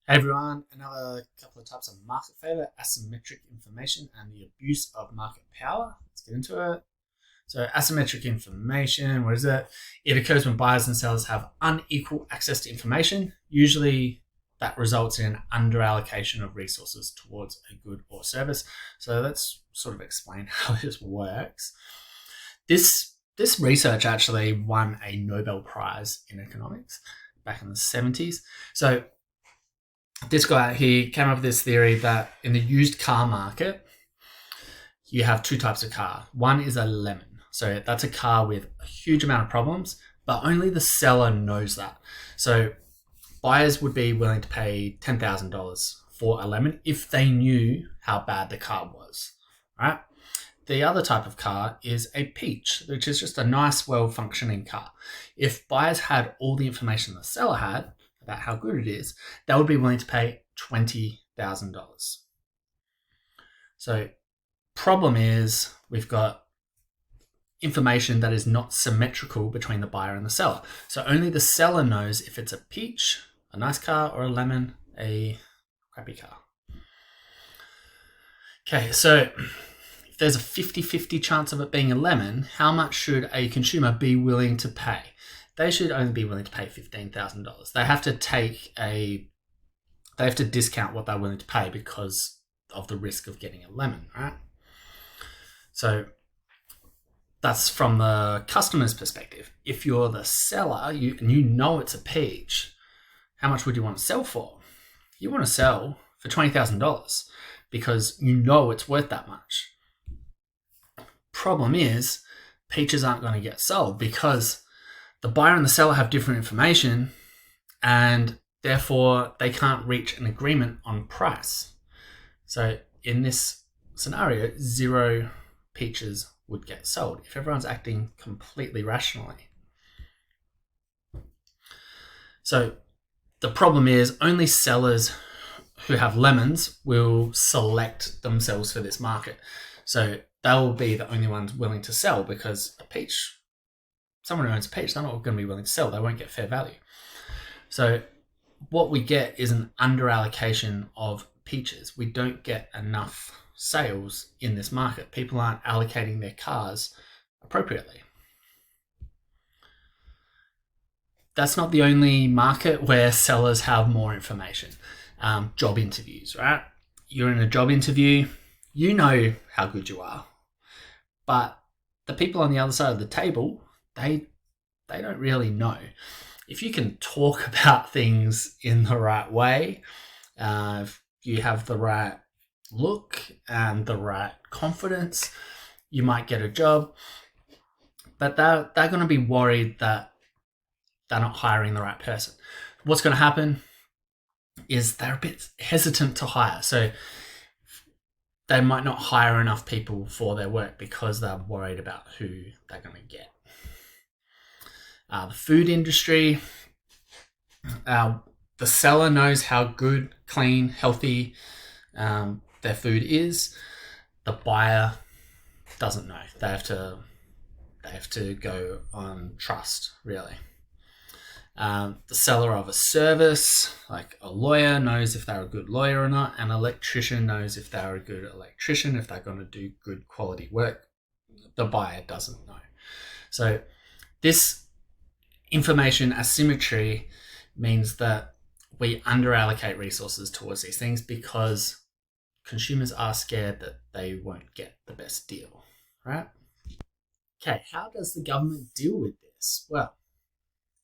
Hey everyone, another couple of types of market failure, asymmetric information and the abuse of market power. Let's get into it. So asymmetric information, what is it? It occurs when buyers and sellers have unequal access to information. Usually that results in underallocation of resources towards a good or service. So let's sort of explain how this works. This research actually won a Nobel Prize in economics back in the 70s. So this guy, he came up with this theory that in the used car market, you have two types of car. One is a lemon. So that's a car with a huge amount of problems, but only the seller knows that. So buyers would be willing to pay $10,000 for a lemon if they knew how bad the car was, right? The other type of car is a peach, which is just a nice, well-functioning car. If buyers had all the information the seller had about how good it is, they would be willing to pay $20,000. So problem is we've got information that is not symmetrical between the buyer and the seller. So only the seller knows if it's a peach, a nice car, or a lemon, a crappy car. Okay, so if there's a 50-50 chance of it being a lemon, how much should a consumer be willing to pay? They should only be willing to pay $15,000. They have to discount what they're willing to pay because of the risk of getting a lemon, right? So that's from the customer's perspective. If you're the seller and you know it's a peach, how much would you want to sell for? You want to sell for $20,000 because you know it's worth that much. Problem is, peaches aren't going to get sold because the buyer and the seller have different information and therefore they can't reach an agreement on price. So in this scenario, 0 peaches would get sold if everyone's acting completely rationally. So the problem is only sellers who have lemons will select themselves for this market. So they'll be the only ones willing to sell because a peach, someone who owns a peach, they're not going to be willing to sell. They won't get fair value. So what we get is an underallocation of peaches. We don't get enough sales in this market. People aren't allocating their cars appropriately. That's not the only market where sellers have more information. Job interviews, right? You're in a job interview, you know how good you are, but the people on the other side of the table, they don't really know. If you can talk about things in the right way, if you have the right look and the right confidence, you might get a job. But they're going to be worried that they're not hiring the right person. What's going to happen is they're a bit hesitant to hire. So they might not hire enough people for their work because they're worried about who they're going to get. The food industry, the seller knows how good, clean, healthy their food is. The buyer doesn't know. They have to go on trust, really. The seller of a service, like a lawyer, knows if they're a good lawyer or not. An electrician knows if they're a good electrician, if they're going to do good quality work. The buyer doesn't know. So this information asymmetry means that we underallocate resources towards these things because consumers are scared that they won't get the best deal, right? Okay, how does the government deal with this? Well,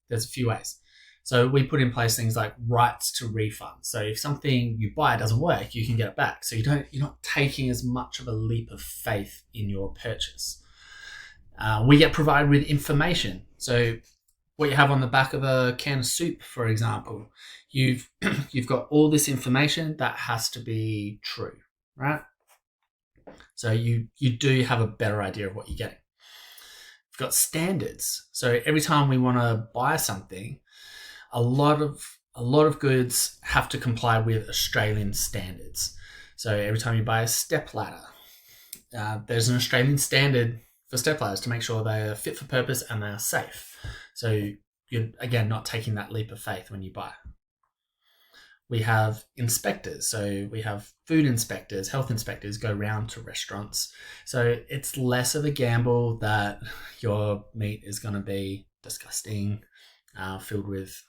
there's a few ways. So we put in place things like rights to refund. So if something you buy doesn't work, you can get it back. So you're not taking as much of a leap of faith in your purchase. We get provided with information. So what you have on the back of a can of soup, for example, you've got all this information that has to be true, right? So you do have a better idea of what you're getting. We've got standards. So every time we want to buy something, a lot of goods have to comply with Australian standards. So every time you buy a step ladder, there's an Australian standard for step ladders to make sure they are fit for purpose and they are safe. So you're, again, not taking that leap of faith when you buy. We have inspectors. So we have food inspectors, health inspectors go round to restaurants. So it's less of a gamble that your meat is going to be disgusting, filled with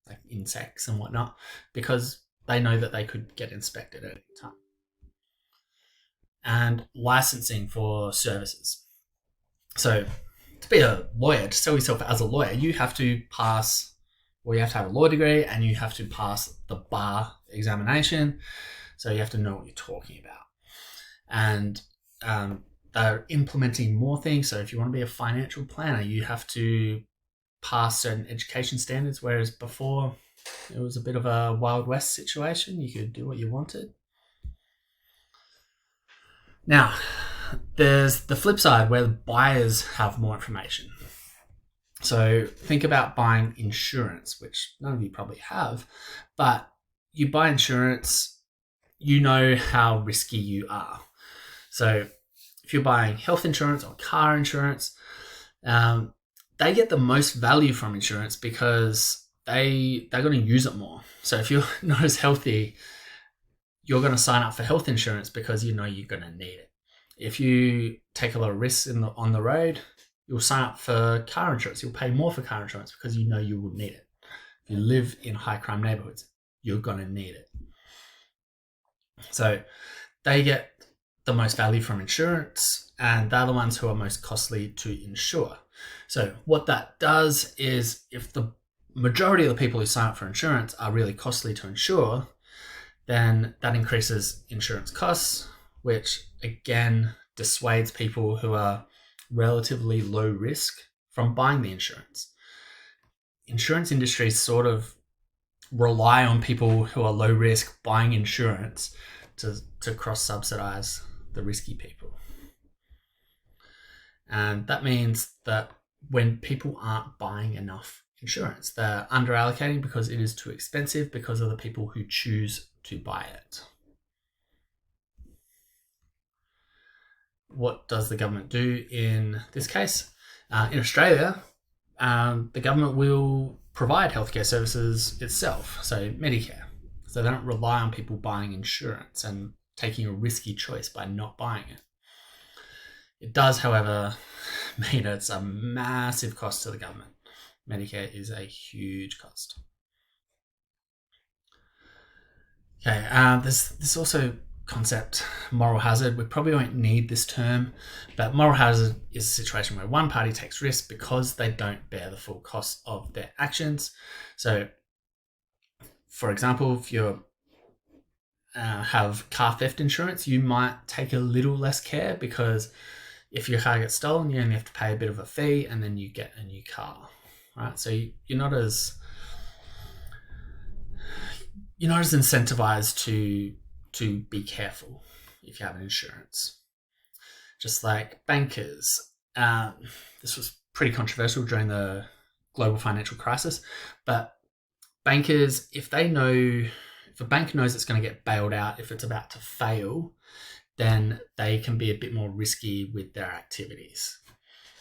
like insects and whatnot, because they know that they could get inspected at any time. And licensing for services. So to be a lawyer, to sell yourself as a lawyer, you have to pass, or you have to have a law degree and you have to pass the bar examination. So you have to know what you're talking about. And they're implementing more things. So if you want to be a financial planner, you have to pass certain education standards, whereas before it was a bit of a Wild West situation. You could do what you wanted. Now, there's the flip side where the buyers have more information. So think about buying insurance, which none of you probably have, but you buy insurance, you know how risky you are. So if you're buying health insurance or car insurance, they get the most value from insurance because they're going to use it more. So if you're not as healthy, you're going to sign up for health insurance because you know you're going to need it. If you take a lot of risks on the road, you'll sign up for car insurance. You'll pay more for car insurance because you know you will need it. If you live in high crime neighborhoods, you're going to need it. So they get the most value from insurance, and they're the ones who are most costly to insure. So what that does is, if the majority of the people who sign up for insurance are really costly to insure, then that increases insurance costs, which again dissuades people who are relatively low risk from buying the insurance. Insurance industries sort of rely on people who are low risk buying insurance to cross-subsidize the risky people. And that means that when people aren't buying enough insurance, they're under-allocating because it is too expensive because of the people who choose to buy it. What does the government do in this case? In Australia, the government will provide healthcare services itself, so Medicare. So they don't rely on people buying insurance and taking a risky choice by not buying it. It does, however, mean it's a massive cost to the government. Medicare is a huge cost. Okay, there's also concept moral hazard. We probably won't need this term, but moral hazard is a situation where one party takes risk because they don't bear the full cost of their actions. So, for example, if you have car theft insurance, you might take a little less care because if your car gets stolen, you only have to pay a bit of a fee and then you get a new car, right? So you're not as incentivized to be careful if you have an insurance. Just like bankers. This was pretty controversial during the global financial crisis, but bankers, if a bank knows it's going to get bailed out if it's about to fail, then they can be a bit more risky with their activities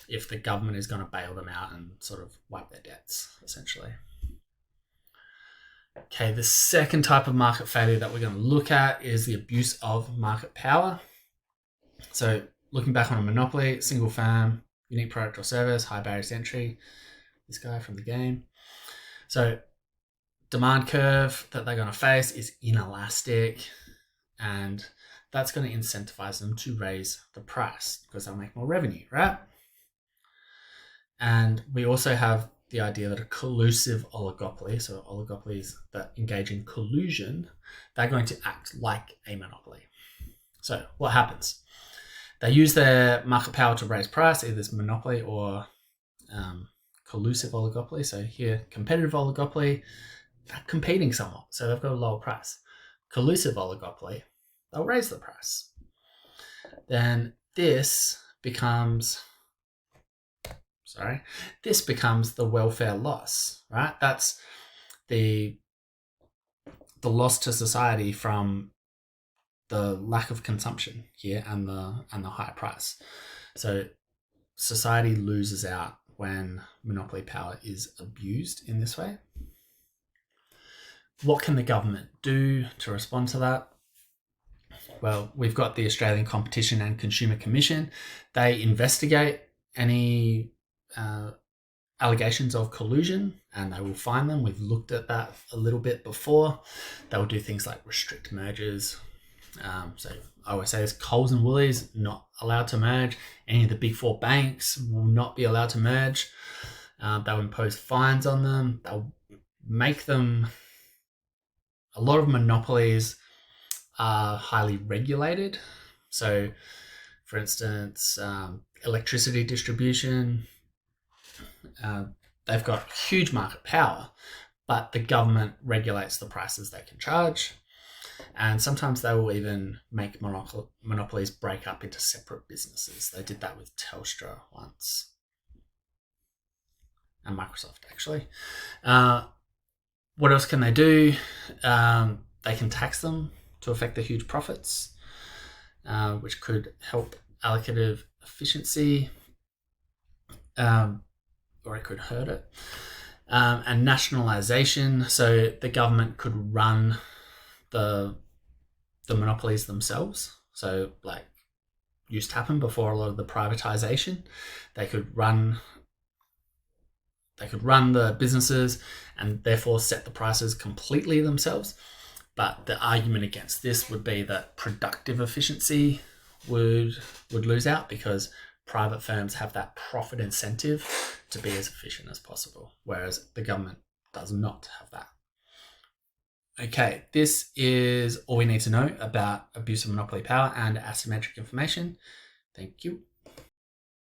if the government is going to bail them out and sort of wipe their debts, essentially. Okay, the second type of market failure that we're going to look at is the abuse of market power. So looking back on a monopoly, single firm, unique product or service, high barriers to entry, this guy from the game. So demand curve that they're going to face is inelastic, and that's going to incentivize them to raise the price because they'll make more revenue, right? And we also have the idea that a collusive oligopoly, so oligopolies that engage in collusion, they're going to act like a monopoly. So what happens? They use their market power to raise price, either this monopoly or collusive oligopoly. So here, competitive oligopoly, they're competing somewhat, so they've got a lower price. Collusive oligopoly, they'll raise the price. Then this becomes the welfare loss, right? That's the loss to society from the lack of consumption here and the higher price. So society loses out when monopoly power is abused in this way. What can the government do to respond to that? Well, we've got the Australian Competition and Consumer Commission. They investigate any allegations of collusion and they will find them. We've looked at that a little bit before. They will do things like restrict mergers. So I always say this, Coles and Woolies not allowed to merge. Any of the big four banks will not be allowed to merge. They'll impose fines on them. They'll make them... A lot of monopolies are highly regulated. So, for instance, electricity distribution, they've got huge market power, but the government regulates the prices they can charge. And sometimes they will even make monopolies break up into separate businesses. They did that with Telstra once. And Microsoft, actually. What else can they do? They can tax them to affect the huge profits, which could help allocative efficiency, or it could hurt it. And nationalisation, so the government could run the monopolies themselves. So like used to happen before a lot of the privatisation, they could run the businesses and therefore set the prices completely themselves. But the argument against this would be that productive efficiency would lose out because private firms have that profit incentive to be as efficient as possible, whereas the government does not have that. Okay, this is all we need to know about abuse of monopoly power and asymmetric information. Thank you.